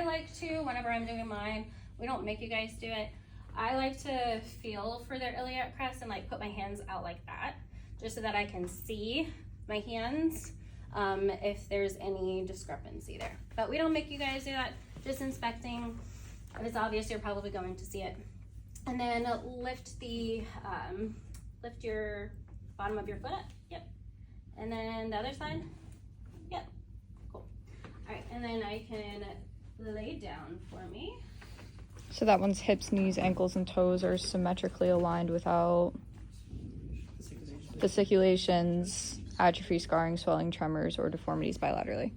I like to, whenever I'm doing mine, we don't make you guys do it, I like to feel for their iliac crest and like put my hands out like that, just so that I can see my hands if there's any discrepancy there. But we don't make you guys do that, just inspecting. If it's obvious, you're probably going to see it. And then lift your bottom of your foot up. Yep. And then the other side. Yep. Cool. All right, and then I can lay down for me. So that one's hips, knees, ankles, and toes are symmetrically aligned without fasciculations, atrophy, scarring, swelling, tremors, or deformities bilaterally.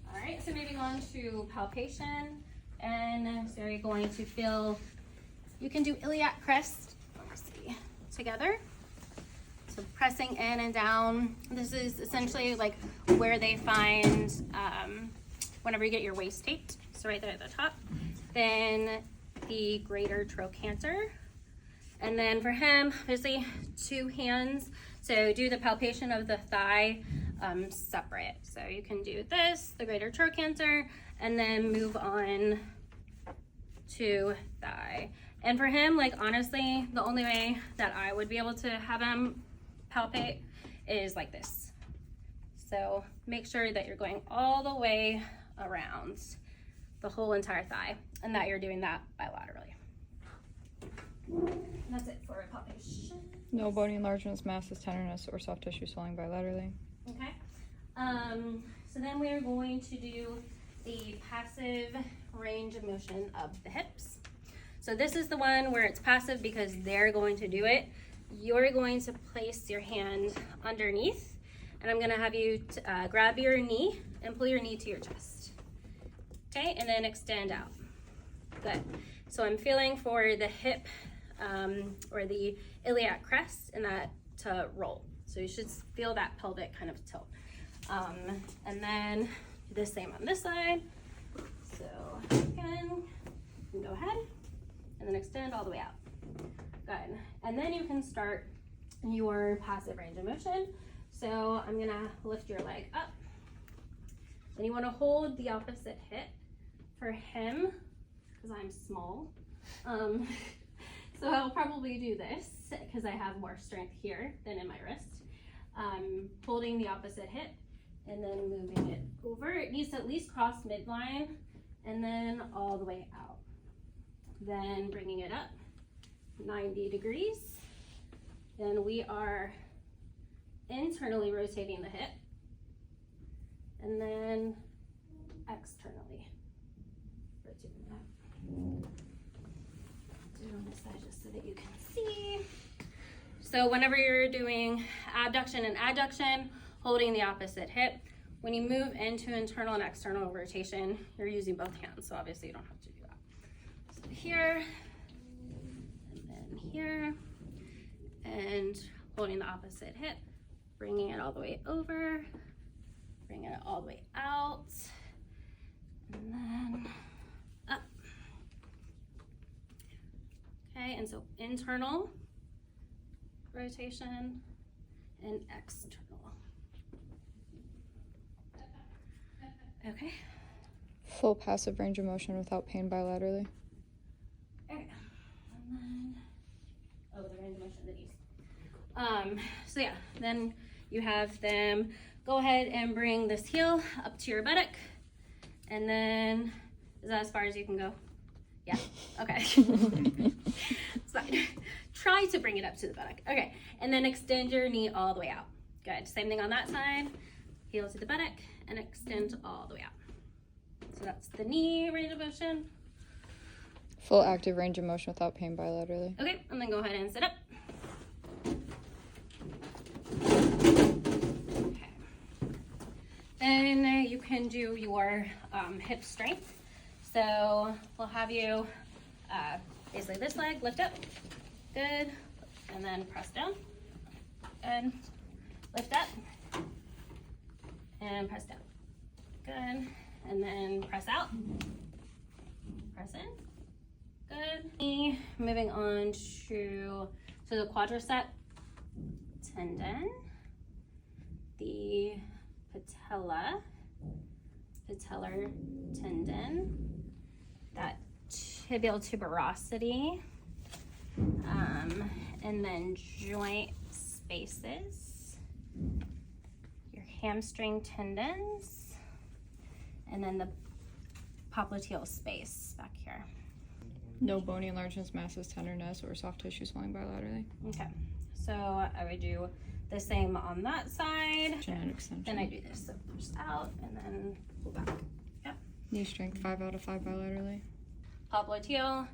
All right, so moving on to palpation. And so you're going to feel, you can do iliac crest, let's see, together. So pressing in and down. This is essentially like where they find, whenever you get your waist taped, so right there at the top. Then the greater trochanter. And then for him, obviously 2 hands. So do the palpation of the thigh separate. So you can do this, the greater trochanter, and then move on to thigh. And for him, like honestly, the only way that I would be able to have him palpate is like this. So make sure that you're going all the way around the whole entire thigh and that you're doing that bilaterally. And that's it for palpation. No bony enlargements, masses, tenderness, or soft tissue swelling bilaterally. Okay. So then we're going to do the passive range of motion of the hips. So this is the one where it's passive because they're going to do it. You're going to place your hand underneath, and I'm going to have you grab your knee and pull your knee to your chest. Okay, and then extend out. Good. So I'm feeling for the hip or the iliac crest and that to roll. So you should feel that pelvic kind of tilt. And then the same on this side. So again, you can go ahead and then extend all the way out. Good. And then you can start your passive range of motion. So I'm gonna lift your leg up. Then you wanna hold the opposite hip for him, because I'm small. So I'll probably do this because I have more strength here than in my wrist. Holding the opposite hip and then moving it over. It needs to at least cross midline and then all the way out. Then bringing it up 90 degrees. Then we are internally rotating the hip and then externally rotating that. Do it on this side just so that you can see. So whenever you're doing abduction and adduction, holding the opposite hip, when you move into internal and external rotation, you're using both hands, so obviously you don't have to do that. So here, and then here, and holding the opposite hip, bringing it all the way over, bringing it all the way out, and then up. Okay, and so internal rotation and external. Okay. Full passive range of motion without pain bilaterally. Okay. And then, oh, the range of motion, the knees. So yeah, then you have them go ahead and bring this heel up to your buttock. And then, is that as far as you can go? Yeah, okay. It's fine. Try to bring it up to the buttock. Okay, and then extend your knee all the way out. Good, same thing on that side. Heel to the buttock and extend all the way out. So that's the knee range of motion. Full active range of motion without pain bilaterally. Okay, and then go ahead and sit up. Okay. Then you can do your hip strength. So we'll have you basically this leg lift up, good, and then press down, and lift up, and press down, good, and then press out, press in, good. Moving on to the quadricep tendon, the patellar tendon, that tibial tuberosity, and then joint spaces, your hamstring tendons, and then the popliteal space back here. No bony enlargements, masses, tenderness, or soft tissue swelling bilaterally. Okay, so I would do the same on that side. Genetic extension. Then I do this, so push out and then pull back. Yep. Knee strength 5 out of 5 bilaterally. Popliteal,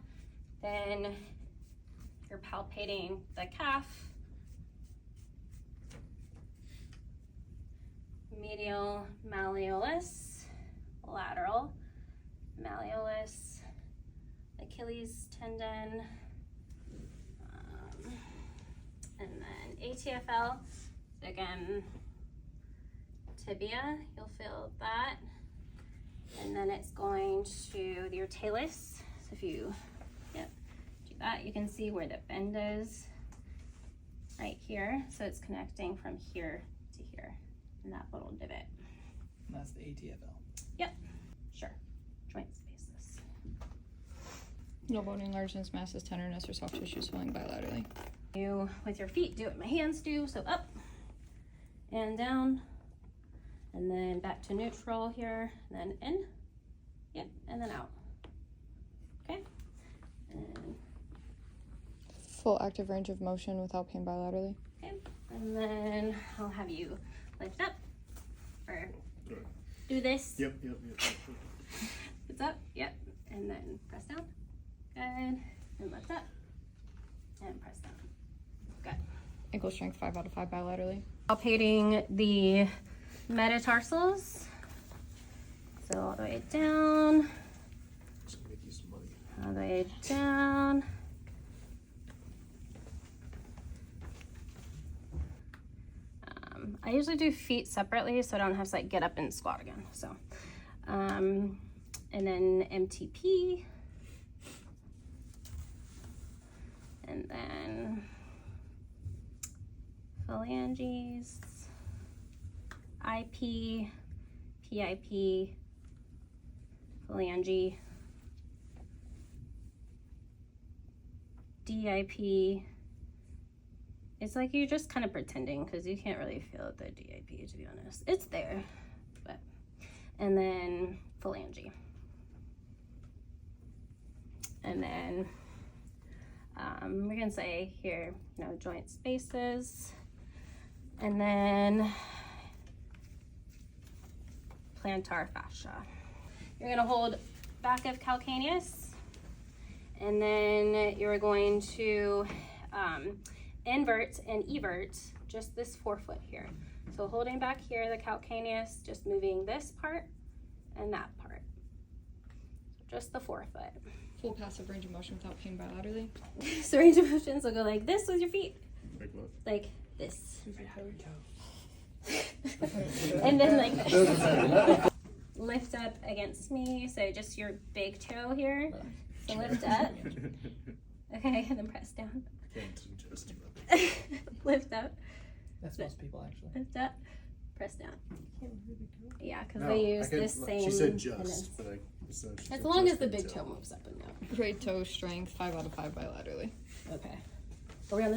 then you're palpating the calf. Medial malleolus, lateral malleolus, Achilles tendon, and then ATFL. So again, tibia, you'll feel that. And then it's going to your talus. So if you do that, you can see where the bend is right here. So it's connecting from here to here in that little divot. And that's the ATFL. Yep, sure. Joint spaces. No bony enlargements, masses, tenderness, or soft tissue swelling bilaterally. You, with your feet, do what my hands do. So up and down, and then back to neutral here, and then in, yep, and then out. Okay, and Full active range of motion without pain bilaterally. okay, and then I'll have you lift up, or do this. Yep. Lift up, yep, and then press down. Good, and lift up, and press down. Good. Ankle strength 5 out of 5 bilaterally. Palpating the metatarsals. So all the way down, Just make you some money. all the way down. I usually do feet separately so I don't have to like get up and squat again. So, and then MTP. And then phalanges, IP, PIP, phalange, DIP. It's like you're just kind of pretending because you can't really feel the DIP, to be honest. It's there, but, and then phalange. And then we can say here, joint spaces, and then plantar fascia. You're gonna hold back of calcaneus, and then you're going to invert and evert just this forefoot here. So holding back here, the calcaneus, just moving this part and that part. Just the forefoot. Full passive range of motion without pain bilaterally. So range of motions will go like this with your feet. Like what? Like this. And then like this. Lift up against me, so just your big toe here. So lift up. Okay, and then press down. Can't adjust your other. Lift up. That's most people actually. Lift up. Press down. Yeah, because No, they use I can- this same. She said and just, but so she as said long just as the big big toe moves up and down. Great toe strength 5 out of 5 bilaterally. Okay. Are we on this?